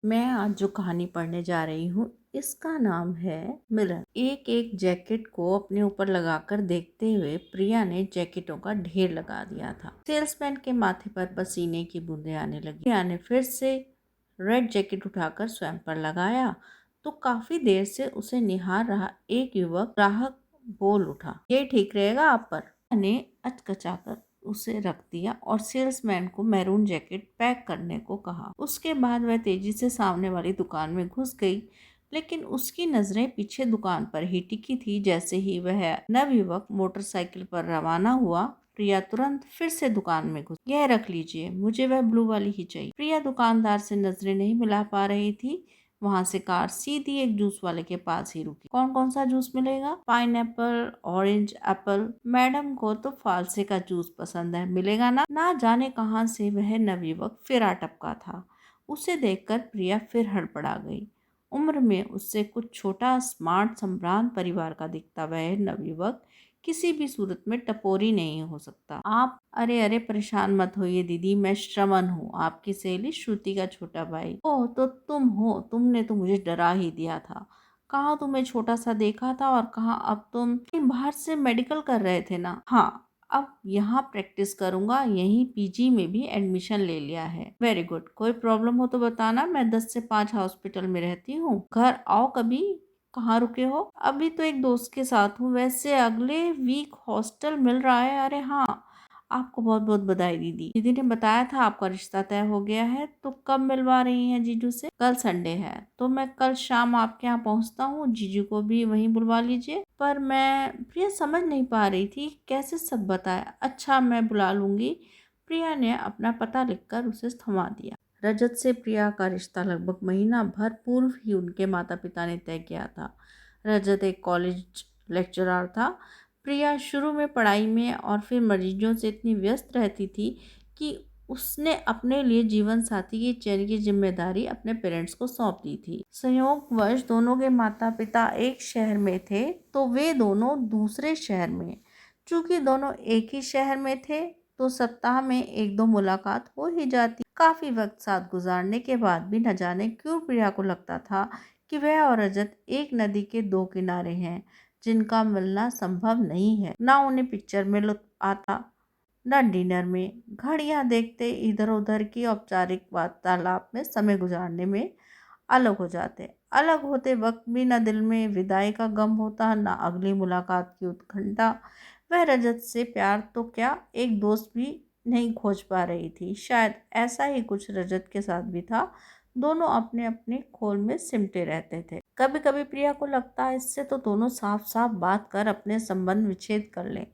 मैं आज जो कहानी पढ़ने जा रही हूँ इसका नाम है मिलन। एक एक जैकेट को अपने ऊपर लगाकर देखते हुए प्रिया ने जैकेटों का ढेर लगा दिया था। सेल्समैन के माथे पर पसीने की बूंदें आने लगी। प्रिया ने फिर से रेड जैकेट उठाकर स्वयं पर लगाया तो काफी देर से उसे निहार रहा एक युवक ग्राहक बोल उठा, ये ठीक रहेगा आप पर? ने अचकचाकर उसे रख दिया और सेल्समैन को मैरून जैकेट पैक करने को कहा। उसके बाद वह तेजी से सामने वाली दुकान में घुस गई, लेकिन उसकी नजरें पीछे दुकान पर ही टिकी थी। जैसे ही वह नवयुवक मोटरसाइकिल पर रवाना हुआ, प्रिया तुरंत फिर से दुकान में घुस। यह रख लीजिए, मुझे वह ब्लू वाली ही चाहिए। प्रिया दुकानदार से नजरें नहीं मिला पा रही थी। वहां से कार सीधी एक जूस वाले के पास ही रुकी। कौन कौन सा जूस मिलेगा? Pineapple, orange, Apple. मैडम को तो फालसे का जूस पसंद है, मिलेगा ना? ना जाने कहां से वह नवयुवक फिर आ टपका था। उसे देखकर प्रिया फिर हड़बड़ा गई। उम्र में उससे कुछ छोटा, स्मार्ट, संभ्रांत परिवार का दिखता वह नवयुवक किसी भी सूरत में टपोरी नहीं हो सकता। आप? अरे अरे, परेशान मत होइए दीदी, मैं श्रवण हूँ, आपकी सहेली श्रुति का छोटा भाई। ओह, तो तुम हो? तुमने तो मुझे डरा ही दिया था। कहाँ तुम्हें छोटा सा देखा था और कहाँ अब तुम बाहर से मेडिकल कर रहे थे ना? हाँ, अब यहाँ प्रैक्टिस करूंगा, यहीं पीजी में भी एडमिशन ले लिया है। Very good. कोई प्रॉब्लम हो तो बताना, मैं 10 से 5 हॉस्पिटल में रहती हूँ। घर आओ कभी। कहाँ रुके हो? अभी तो एक दोस्त के साथ हूँ, वैसे अगले वीक हॉस्टल मिल रहा है। अरे हाँ, आपको बहुत बहुत बधाई दीदी। दीदी ने बताया था आपका रिश्ता तय हो गया है, तो कब मिलवा रही हैं जीजू से? कल संडे है तो मैं कल शाम आपके यहाँ पहुँचता हूँ, जीजू को भी वहीं बुलवा लीजिए। पर मैं प्रिया समझ नहीं पा रही थी कैसे सब बताया। अच्छा, मैं बुला लूंगी। प्रिया ने अपना पता लिखकर उसे थमा दिया। रजत से प्रिया का रिश्ता लगभग महीना भर पूर्व ही उनके माता पिता ने तय किया था। रजत एक कॉलेज लेक्चरर था। प्रिया शुरू में पढ़ाई में और फिर मरीजों से इतनी व्यस्त रहती थी कि उसने अपने लिए जीवन साथी की चयन की जिम्मेदारी अपने पेरेंट्स को सौंप दी थी। संयोगवश दोनों के माता पिता एक शहर में थे तो वे दोनों दूसरे शहर में। चूंकि दोनों एक ही शहर में थे तो सप्ताह में एक दो मुलाकात हो ही जाती। काफी वक्त साथ गुजारने के बाद भी न जाने क्यों प्रिया को लगता था कि वह और रजत एक नदी के दो किनारे हैं जिनका मिलना संभव नहीं है। ना उन्हें पिक्चर में लुत्फ आता, न डिनर में। घड़ियां देखते इधर उधर की औपचारिक वार्तालाप में समय गुजारने में अलग हो जाते। अलग होते वक्त भी न दिल में विदाई का गम होता, न अगली मुलाकात की उत्कंठा। वह रजत से प्यार तो क्या, एक दोस्त भी नहीं खोज पा रही थी। शायद ऐसा ही कुछ रजत के साथ भी था। दोनों अपने अपने खोल में सिमटे रहते थे। कभी कभी प्रिया को लगता है इससे तो दोनों साफ साफ बात कर अपने संबंध विच्छेद कर लें,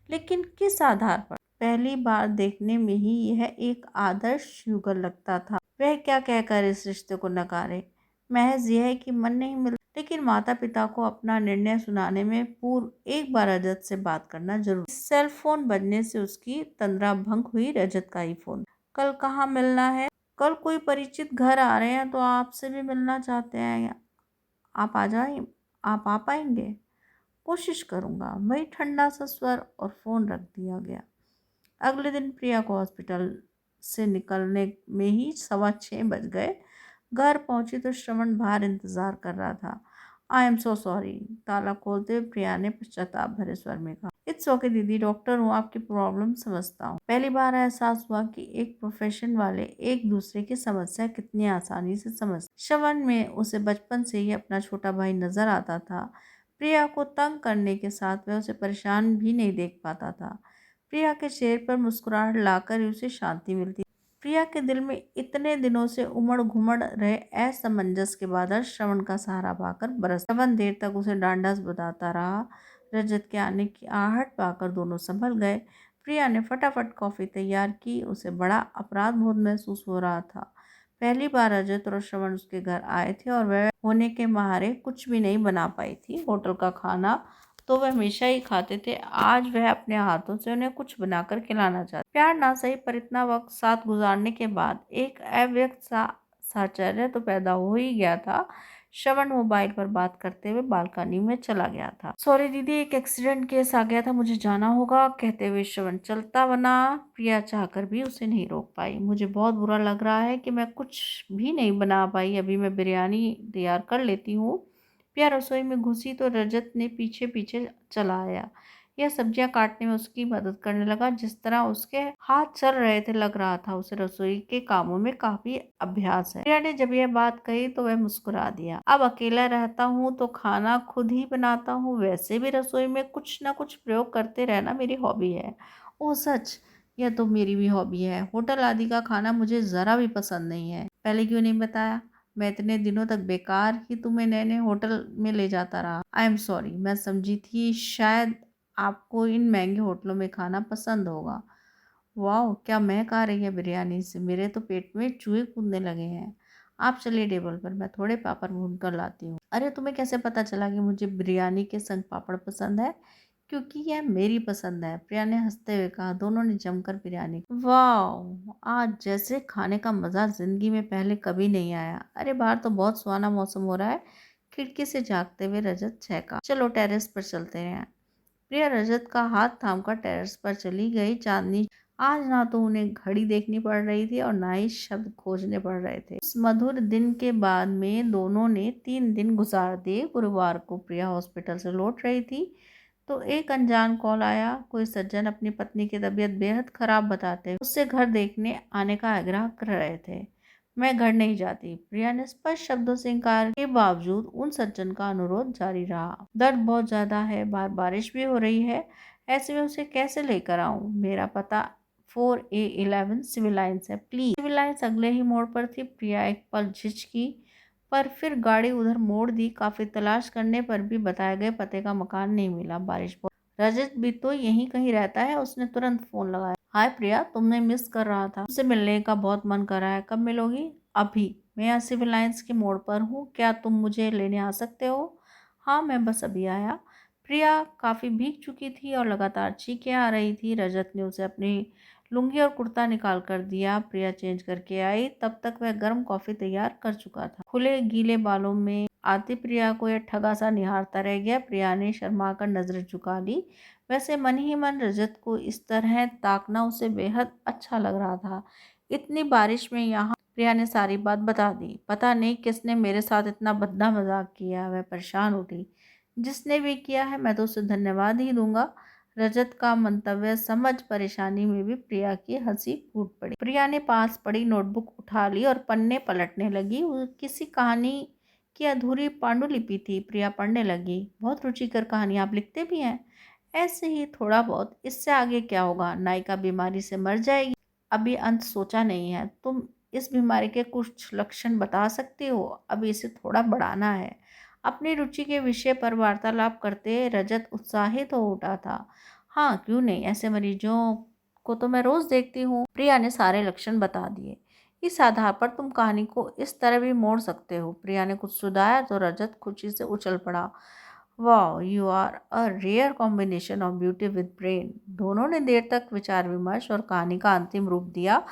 लेकिन किस आधार पर? पहली बार देखने में ही यह एक आदर्श युगल लगता था। वह क्या कहकर इस रिश्ते को नकारे? महज यह है कि मन नहीं मिलता। लेकिन माता पिता को अपना निर्णय सुनाने में पूर्व एक बार रजत से बात करना जरूरी। सेल फोन बजने से उसकी तंद्रा भंग हुई। रजत का ही फोन। कल कहाँ मिलना है? कल कोई परिचित घर आ रहे हैं तो आपसे भी मिलना चाहते हैं। आप आ जाए, आप आ पाएंगे? कोशिश करूंगा। वही ठंडा सा स्वर और फोन रख दिया गया। अगले दिन प्रिया को हॉस्पिटल से निकलने में ही 6:15 बज गए। घर पहुंची तो श्रवण बाहर इंतजार कर रहा था। आई एम सो सॉरी, ताला खोलते हुए प्रिया ने पश्चाताप भरे स्वर में कहा। इट्स ओके दीदी, डॉक्टर हूँ, आपकी प्रॉब्लम समझता हूँ। पहली बार एहसास हुआ कि एक प्रोफेशन वाले एक दूसरे की समस्या कितनी आसानी से समझ। श्रवण में उसे बचपन से ही अपना छोटा भाई नजर आता था। प्रिया को तंग करने के साथ वह उसे परेशान भी नहीं देख पाता था। प्रिया के चेहरे पर मुस्कुराहट लाकर ही उसे शांति मिलती। प्रिया के दिल में इतने दिनों से उमड़ घुमड़ रहे असमंजस के बादल श्रवण का सहारा पाकर बरस। श्रवण देर तक उसे डांडस बताता रहा। रजत के आने की आहट पाकर दोनों संभल गए। प्रिया ने फटाफट कॉफी तैयार की। उसे बड़ा अपराध बोध महसूस हो रहा था। पहली बार रजत और श्रवण उसके घर आए थे और वह होने के मारे कुछ भी नहीं बना पाई थी। होटल का खाना तो वह हमेशा ही खाते थे, आज वह अपने हाथों से उन्हें कुछ बनाकर खिलाना चाहती। प्यार ना सही पर इतना वक्त साथ गुजारने के बाद एक अव्यक्त सा साहचर्य तो पैदा हो ही गया था। श्रवण मोबाइल पर बात करते हुए बालकनी में चला गया था। सॉरी दीदी, एक एक्सीडेंट केस आ गया था, मुझे जाना होगा, कहते हुए श्रवण चलता बना। प्रिया चाहकर भी उसे नहीं रोक पाई। मुझे बहुत बुरा लग रहा है कि मैं कुछ भी नहीं बना पाई, अभी मैं बिरयानी तैयार कर लेती हूँ। प्रिया रसोई में घुसी तो रजत ने पीछे पीछे चला आया। यह सब्जियां काटने में उसकी मदद करने लगा। जिस तरह उसके हाथ चल रहे थे, लग रहा था उसे रसोई के कामों में काफी अभ्यास है। प्रिया ने जब यह बात कही तो वह मुस्कुरा दिया। अब अकेला रहता हूँ तो खाना खुद ही बनाता हूँ, वैसे भी रसोई में कुछ न कुछ प्रयोग करते रहना मेरी हॉबी है। ओह सच, यह तो मेरी भी हॉबी है। होटल आदि का खाना मुझे जरा भी पसंद नहीं है। पहले क्यों नहीं बताया? मैं इतने दिनों तक बेकार ही तुम्हें नए नए होटल में ले जाता रहा। आई एम सॉरी, मैं समझी थी शायद आपको इन महंगे होटलों में खाना पसंद होगा। वाह, क्या महक आ रही है बिरयानी से, मेरे तो पेट में चूहे कूदने लगे हैं। आप चलिए टेबल पर, मैं थोड़े पापड़ भून कर लाती हूँ। अरे, तुम्हें कैसे पता चला कि मुझे बिरयानी के संग पापड़ पसंद है? क्योंकि यह मेरी पसंद है, प्रिया ने हंसते हुए कहा। दोनों ने जमकर बिरयानी। वाह, आज जैसे खाने का मजा जिंदगी में पहले कभी नहीं आया। अरे, बाहर तो बहुत सुहाना मौसम हो रहा है, खिड़की से झांकते हुए रजत छेका। चलो टेरेस पर चलते हैं। प्रिया रजत का हाथ थामकर टेरेस पर चली गई। चांदनी आज ना तो उन्हें घड़ी देखनी पड़ रही थी और ना ही शब्द खोजने पड़ रहे थे। उस मधुर दिन के बाद में दोनों ने 3 दिन गुजार दिए। गुरुवार को प्रिया हॉस्पिटल से लौट रही थी तो एक अनजान कॉल आया। कोई सज्जन अपनी पत्नी की तबीयत बेहद खराब बताते हुए उससे घर देखने आने का आग्रह कर रहे थे। मैं घर नहीं जाती, प्रिया ने स्पष्ट शब्दों से इनकार के बावजूद उन सज्जन का अनुरोध जारी रहा। दर्द बहुत ज्यादा है, बारिश भी हो रही है, ऐसे में उसे कैसे लेकर आऊं? मेरा पता 4A11 सिविल लाइन्स है, प्लीज। सिविल लाइन्स अगले ही मोड़ पर थी। प्रिया एक पल झिझकी, पर फिर गाड़ी उधर मोड़ दी। काफी तलाश करने पर भी बताए गए पते का मकान नहीं मिला। बारिश बहुत। रजत भी तो यहीं कहीं रहता है, उसने तुरंत फोन लगाया। हाय प्रिया, तुमने मिस कर रहा था, तुमसे मिलने का बहुत मन कर रहा है, कब मिलोगी? अभी, मैं यहाँ सिविल लाइन्स के मोड़ पर हूँ, क्या तुम मुझे लेने आ सकते हो? हाँ, मैं बस अभी आया। प्रिया काफी भीग चुकी थी और लगातार चीखें आ रही थी। रजत ने उसे अपनी लुंगी और कुर्ता निकाल कर दिया। प्रिया चेंज करके आई, तब तक वह गर्म कॉफी तैयार कर चुका था। खुले गीले बालों में आती प्रिया को यह ठगा सा निहारता रह गया। प्रिया ने शर्मा कर नजर झुका ली। वैसे मन ही मन रजत को इस तरह ताकना उसे बेहद अच्छा लग रहा था। इतनी बारिश में यहाँ? प्रिया ने सारी बात बता दी। पता नहीं किसने मेरे साथ इतना भद्दा मजाक किया, वह परेशान उठी। जिसने भी किया है मैं तो उसे धन्यवाद ही दूंगा। रजत का मंतव्य समझ परेशानी में भी प्रिया की हंसी फूट पड़ी। प्रिया ने पास पड़ी नोटबुक उठा ली और पन्ने पलटने लगी। वो किसी कहानी की अधूरी पांडुलिपि थी। प्रिया पढ़ने लगी। बहुत रुचिकर कहानी आप लिखते भी हैं? ऐसे ही थोड़ा बहुत। इससे आगे क्या होगा? नायिका बीमारी से मर जाएगी। अभी अंत सोचा नहीं है। तुम इस बीमारी के कुछ लक्षण बता सकती हो? अभी इसे थोड़ा बढ़ाना है। अपनी रुचि के विषय पर वार्तालाप करते रजत उत्साहित हो उठा था। हाँ, क्यों नहीं, ऐसे मरीजों को तो मैं रोज देखती हूँ। प्रिया ने सारे लक्षण बता दिए। इस आधार पर तुम कहानी को इस तरह भी मोड़ सकते हो। प्रिया ने कुछ सुधाया तो रजत खुशी से उछल पड़ा। वाह, you are a rare combination of beauty with brain. दोनों ने देर तक विचार विमर्श और कहानी का अंतिम रूप दिया।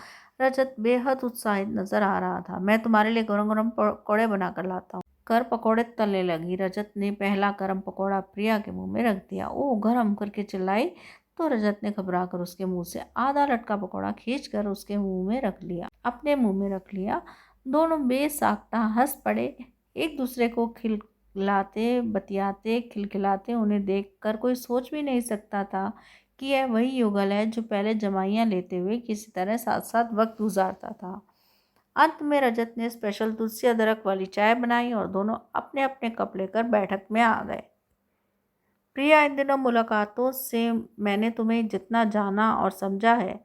रजत बेहद उत्साहित नजर आ रहा था। मैं तुम्हारे लिए गरम गरम पकौड़े बनाकर लाता हूँ। कर पकौड़े तलने लगी। रजत ने पहला गरम पकौड़ा प्रिया के मुंह में रख दिया। ओ, गरम करके चिल्लाई तो रजत ने घबराकर उसके मुंह से आधा लटका पकौड़ा खींचकर उसके मुंह में रख लिया, अपने मुंह में रख लिया। दोनों बेसाख्ता हंस पड़े, एक दूसरे को खिलाते बतियाते खिलखिलाते। उन्हें देखकर कोई सोच भी नहीं सकता था कि यह वही युगल है जो पहले जमाइयाँ लेते हुए किसी तरह साथ साथ वक्त गुजारता था। अंत में रजत ने स्पेशल तुलसी अदरक वाली चाय बनाई और दोनों अपने अपने कप लेकर बैठक में आ गए। प्रिया, इन दिनों मुलाकातों से मैंने तुम्हें जितना जाना और समझा है,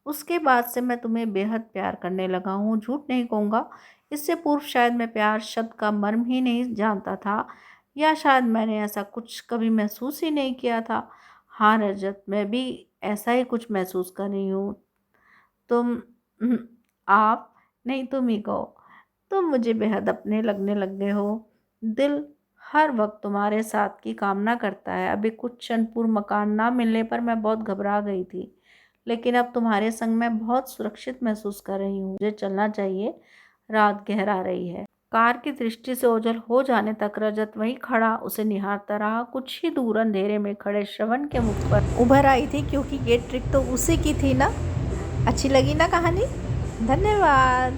उसके बाद से मैं तुम्हें बेहद प्यार करने लगा हूँ। झूठ नहीं कहूँगा, इससे पूर्व शायद मैं प्यार शब्द का मर्म ही नहीं जानता था, या शायद मैंने ऐसा कुछ कभी महसूस ही नहीं किया था। हाँ रजत, मैं भी ऐसा ही कुछ महसूस कर रही हूँ। तुम आप नहीं, तुम ही कहो। तुम मुझे बेहद अपने लगने लग गए हो। दिल हर वक्त तुम्हारे साथ की कामना करता है। अभी कुछ क्षण पूर्व मकान ना मिलने पर मैं बहुत घबरा गई थी, लेकिन अब तुम्हारे संग मैं बहुत सुरक्षित महसूस कर रही हूँ। मुझे चलना चाहिए। रात गहरा रही है। कार की दृष्टि से ओझल हो जाने तक रजत वहीं खड़ा उसे निहारता रहा। कुछ ही दूर अंधेरे में खड़े श्रवण के मुख पर उभर आई थी, क्योंकि ये ट्रिक तो उसी की थी ना। अच्छी लगी ना कहानी? धन्यवाद।